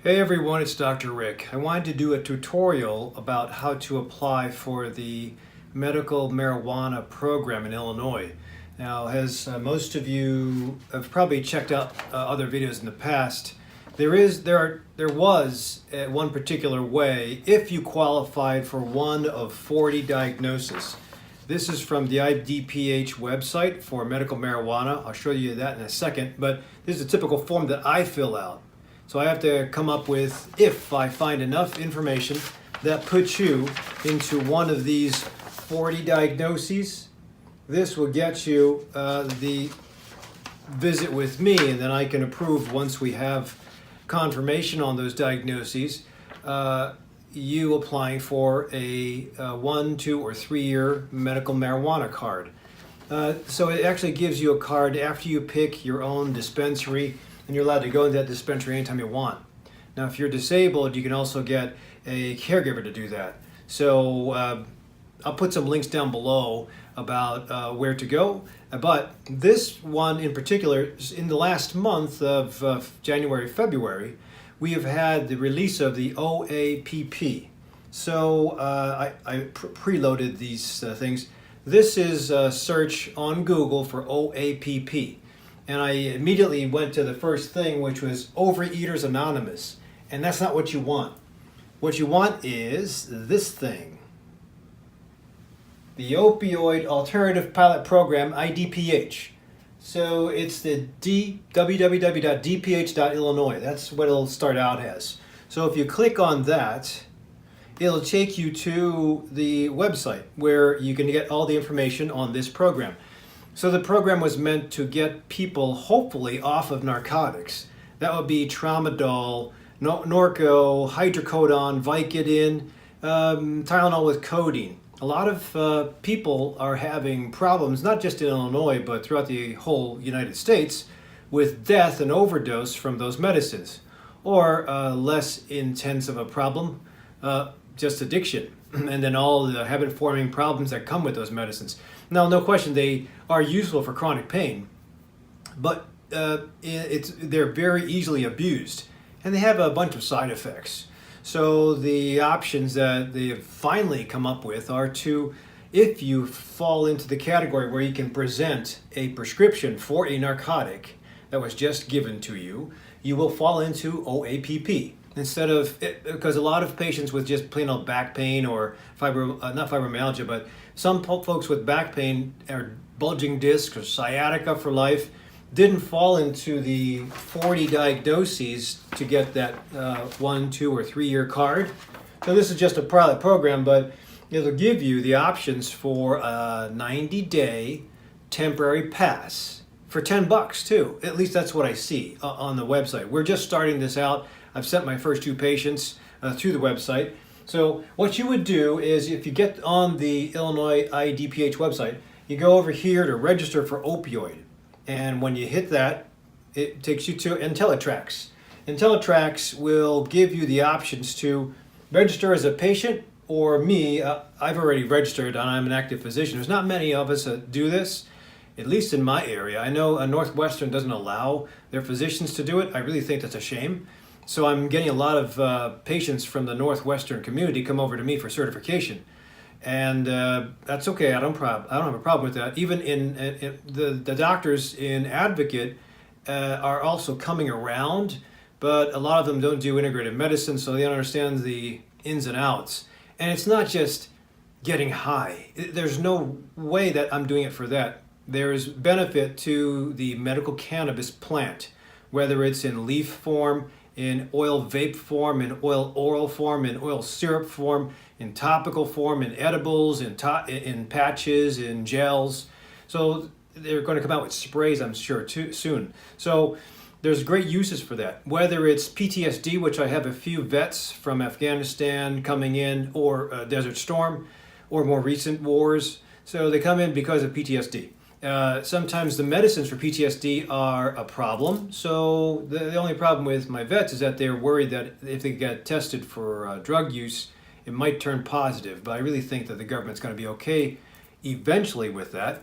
Hey everyone, it's Dr. Rick. I wanted to do a tutorial about how to apply for the medical marijuana program in Illinois. Now, as most of you have probably checked out other videos in the past, there was one particular way if you qualified for one of 40 diagnoses. This is from the IDPH website for medical marijuana. I'll show you that in a second, but this is a typical form that I fill out. So I have to come up with, if I find enough information that puts you into one of these 40 diagnoses, this will get you the visit with me, and then I can approve once we have confirmation on those diagnoses, you applying for a 1, 2, or 3-year medical marijuana card. So it actually gives you a card after you pick your own dispensary, and you're allowed to go into that dispensary anytime you want. Now, if you're disabled, you can also get a caregiver to do that. So I'll put some links down below about where to go. But this one in particular, in the last month of January, February, we have had the release of the OAPP. So I preloaded these things. This is a search on Google for OAPP. And I immediately went to the first thing, which was Overeaters Anonymous. And that's not what you want. What you want is this thing. The Opioid Alternative Pilot Program, IDPH. So it's the www.dph.illinois. That's what it'll start out as. So if you click on that, it'll take you to the website where you can get all the information on this program. So the program was meant to get people hopefully off of narcotics. That would be tramadol, Norco, hydrocodone, Vicodin, Tylenol with codeine. A lot of people are having problems, not just in Illinois, but throughout the whole United States, with death and overdose from those medicines. Or less intense of a problem, just addiction. And then all the habit-forming problems that come with those medicines. Now, no question, they are useful for chronic pain, but they're very easily abused, and they have a bunch of side effects. So the options that they have finally come up with are to, if you fall into the category where you can present a prescription for a narcotic that was just given to you, you will fall into OAPP. Instead of, because a lot of patients with just plain old back pain or not fibromyalgia, but some folks with back pain or bulging discs or sciatica for life didn't fall into the 40 diagnoses to get that 1, 2, or 3-year card. So this is just a pilot program, but it'll give you the options for a 90-day temporary pass for $10 too. At least that's what I see on the website. We're just starting this out. I've sent my first 2 patients through the website. So what you would do is, if you get on the Illinois IDPH website, you go over here to register for opioid. And when you hit that, it takes you to IntelliTracks. IntelliTracks will give you the options to register as a patient, or me. I've already registered and I'm an active physician. There's not many of us that do this, at least in my area. I know Northwestern doesn't allow their physicians to do it. I really think that's a shame. So I'm getting a lot of patients from the Northwestern community come over to me for certification, and that's okay. I don't have a problem with that. Even in the doctors in Advocate are also coming around, but a lot of them don't do integrative medicine, so they don't understand the ins and outs. And it's not just getting high. There's no way that I'm doing it for that. There's benefit to the medical cannabis plant, whether it's in leaf form, in oil vape form, in oil oral form, in oil syrup form, in topical form, in edibles, in patches, in gels. So they're going to come out with sprays, I'm sure, soon. So there's great uses for that. Whether it's PTSD, which I have a few vets from Afghanistan coming in, or Desert Storm, or more recent wars. So they come in because of PTSD. Sometimes the medicines for PTSD are a problem. So the only problem with my vets is that they're worried that if they get tested for drug use, it might turn positive. But I really think that the government's going to be okay eventually with that.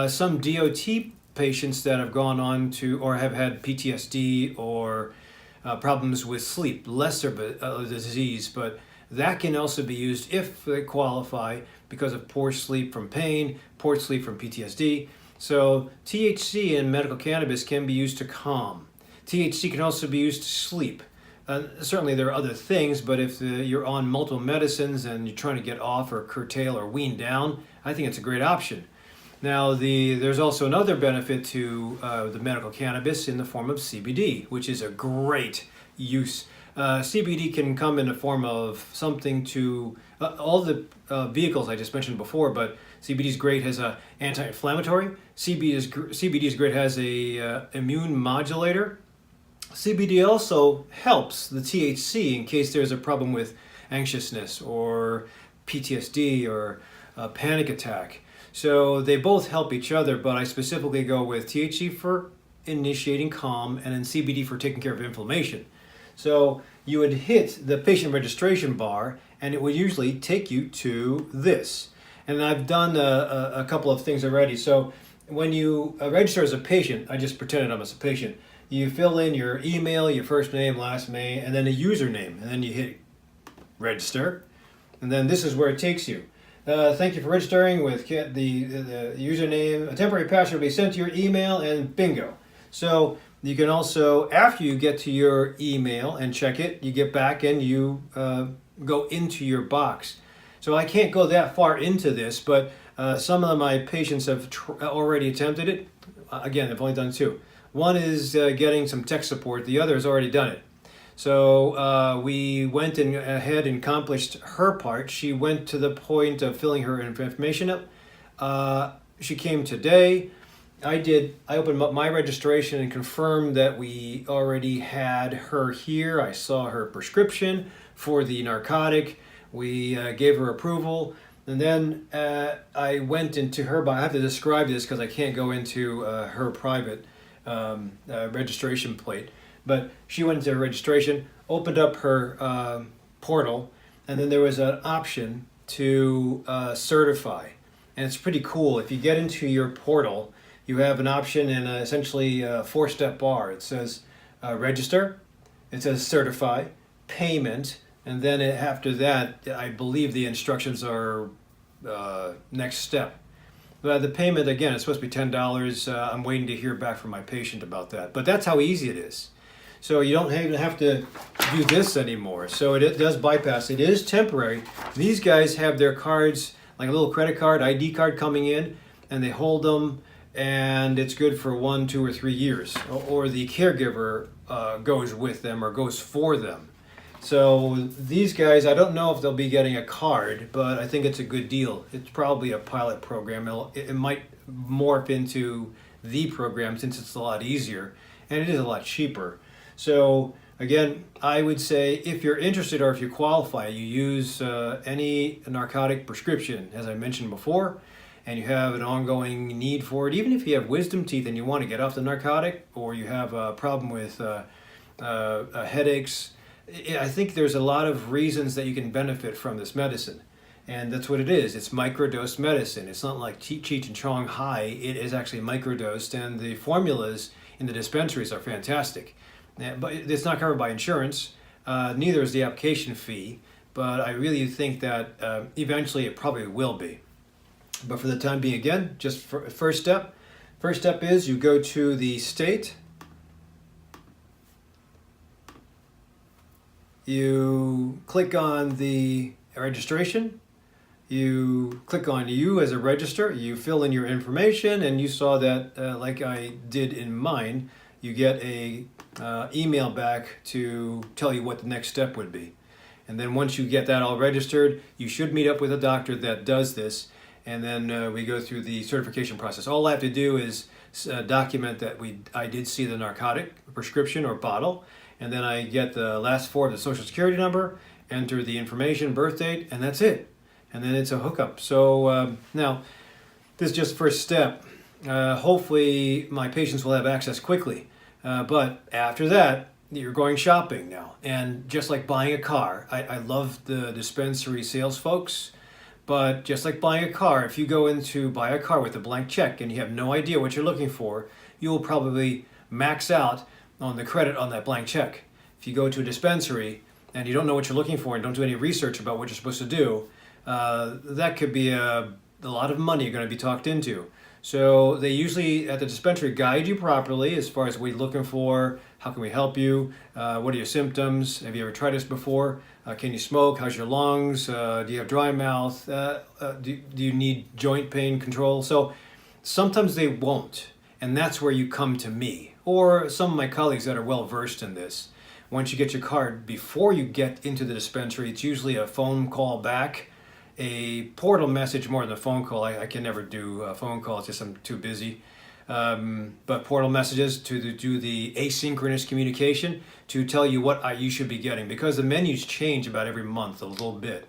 Some DOT patients that have gone on to or have had PTSD or problems with sleep, less of a disease, but that can also be used if they qualify because of poor sleep from pain, poor sleep from PTSD. So THC in medical cannabis can be used to calm. THC can also be used to sleep. Certainly there are other things, but if you're on multiple medicines and you're trying to get off or curtail or wean down, I think it's a great option. Now, there's also another benefit to the medical cannabis in the form of CBD, which is a great use. CBD can come in the form of something to all the vehicles I just mentioned before, but CBD is great as an anti-inflammatory. CBD is great as a immune modulator. CBD also helps the THC in case there's a problem with anxiousness or PTSD or a panic attack. So they both help each other, but I specifically go with THC for initiating calm and then CBD for taking care of inflammation. So you would hit the patient registration bar and it would usually take you to this. And I've done a couple of things already. So when you register as a patient, I just pretended I'm a patient. You fill in your email, your first name, last name, and then a username. And then you hit register. And then this is where it takes you. Thank you for registering with the username. A temporary password will be sent to your email and bingo. So you can also, after you get to your email and check it, you get back and you go into your box. So I can't go that far into this, but some of my patients have already attempted it. Again, I've only done two. One is getting some tech support. The other has already done it. So we went ahead and accomplished her part. She went to the point of filling her information up. She came today. I opened up my registration and confirmed that we already had her here. I saw her prescription for the narcotic. We gave her approval. And then I went into her, I have to describe this because I can't go into her private registration plate. But she went into her registration, opened up her portal, and then there was an option to certify. And it's pretty cool. If you get into your portal, you have an option in essentially a 4-step bar. It says register, it says certify, payment, and then after that, I believe the instructions are next step. The payment, again, it's supposed to be $10. I'm waiting to hear back from my patient about that. But that's how easy it is. So you don't even have to do this anymore. So it does bypass. It is temporary. These guys have their cards, like a little credit card, ID card coming in, and they hold them, and it's good for 1, 2, or 3 years. Or the caregiver goes with them or goes for them. So these guys, I don't know if they'll be getting a card, but I think it's a good deal. It's probably a pilot program. It might morph into the program since it's a lot easier, and it is a lot cheaper. So again, I would say if you're interested or if you qualify, you use any narcotic prescription, as I mentioned before, and you have an ongoing need for it. Even if you have wisdom teeth and you want to get off the narcotic, or you have a problem with headaches, I think there's a lot of reasons that you can benefit from this medicine. And that's what it is. It's microdose medicine. It's not like Cheech and Chong High. It is actually microdosed, and the formulas in the dispensaries are fantastic. But it's not covered by insurance. Neither is the application fee. But I really think that eventually it probably will be. But for the time being, again, just first step. First step is you go to the state. You click on the registration. You click on you as a register. You fill in your information, and you saw that, like I did in mine, you get a email back to tell you what the next step would be. And then once you get that all registered, you should meet up with a doctor that does this, and then we go through the certification process. All I have to do is document that I did see the narcotic prescription or bottle, and then I get the last 4 of the social security number, enter the information, birth date, and that's it. And then it's a hookup. So now, this is just the first step. Hopefully my patients will have access quickly. But after that, you're going shopping now. And just like buying a car, I love the dispensary sales folks. But just like buying a car, if you go in to buy a car with a blank check and you have no idea what you're looking for, you will probably max out on the credit on that blank check. if you go to a dispensary and you don't know what you're looking for and don't do any research about what you're supposed to do, that could be a lot of money you're going to be talked into. So they usually at the dispensary guide you properly as far as what you're looking for, how can we help you, what are your symptoms, have you ever tried this before, can you smoke, how's your lungs, do you have dry mouth, do you need joint pain control. So sometimes they won't, and that's where you come to me or some of my colleagues that are well versed in this. Once you get your card, before you get into the dispensary, it's usually a phone call back, a portal message more than a phone call. I can never do a phone call, it's just I'm too busy. But portal messages to do the asynchronous communication to tell you what you should be getting, because the menus change about every month a little bit.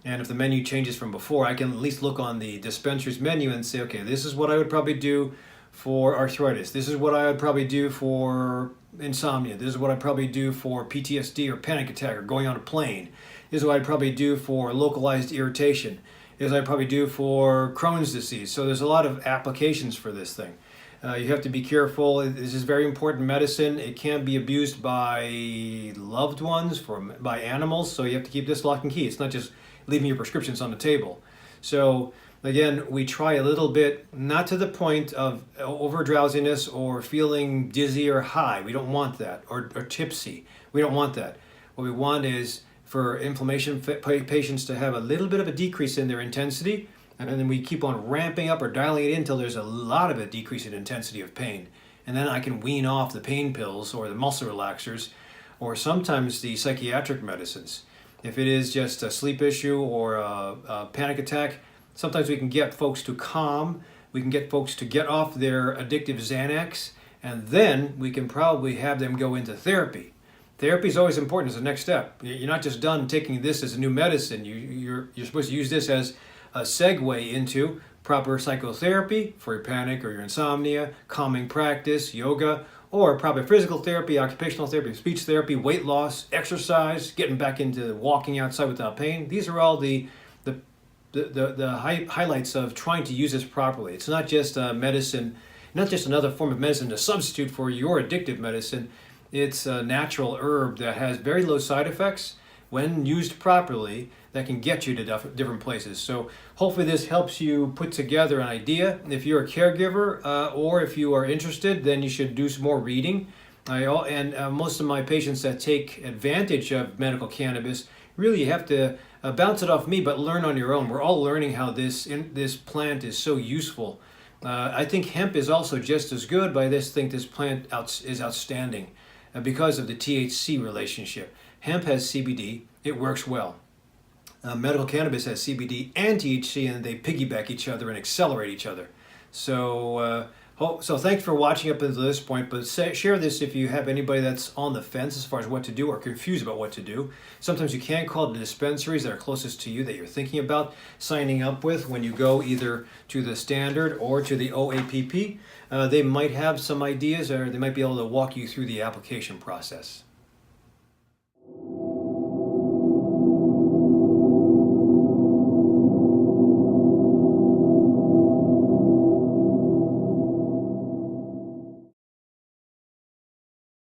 And if the menu changes from before, I can at least look on the dispensary's menu and say, okay, this is what I would probably do for arthritis. This is what I would probably do for insomnia. This is what I'd probably do for PTSD or panic attack or going on a plane. This is what I'd probably do for localized irritation. This is what I'd probably do for Crohn's disease. So there's a lot of applications for this thing. You have to be careful. This is very important medicine. It can be abused by loved ones, by animals. So you have to keep this lock and key. It's not just leaving your prescriptions on the table. So again, we try a little bit, not to the point of over drowsiness or feeling dizzy or high. We don't want that. Or tipsy. We don't want that. What we want is for inflammation patients to have a little bit of a decrease in their intensity, and then we keep on ramping up or dialing it in until there's a lot of a decrease in intensity of pain. And then I can wean off the pain pills or the muscle relaxers or sometimes the psychiatric medicines. If it is just a sleep issue or a panic attack, sometimes we can get folks to calm, we can get folks to get off their addictive Xanax, and then we can probably have them go into therapy. Therapy is always important as the next step. You're not just done taking this as a new medicine. You're supposed to use this as a segue into proper psychotherapy for your panic or your insomnia, calming practice, yoga, or proper physical therapy, occupational therapy, speech therapy, weight loss, exercise, getting back into walking outside without pain. These are all the highlights of trying to use this properly. It's not just medicine, not just another form of medicine to substitute for your addictive medicine. It's a natural herb that has very low side effects when used properly that can get you to different places. So hopefully this helps you put together an idea. If you're a caregiver or if you are interested, then you should do some more reading. Most of my patients that take advantage of medical cannabis, really you have to bounce it off me, but learn on your own. We're all learning how this plant is so useful. I think hemp is also just as good, but I just think this plant is outstanding because of the THC relationship. Hemp has CBD, it works well. Medical cannabis has CBD and THC, and they piggyback each other and accelerate each other. So thanks for watching up until this point, but share this if you have anybody that's on the fence as far as what to do or confused about what to do. Sometimes you can call the dispensaries that are closest to you that you're thinking about signing up with when you go either to the standard or to the OAPP. They might have some ideas, or they might be able to walk you through the application process.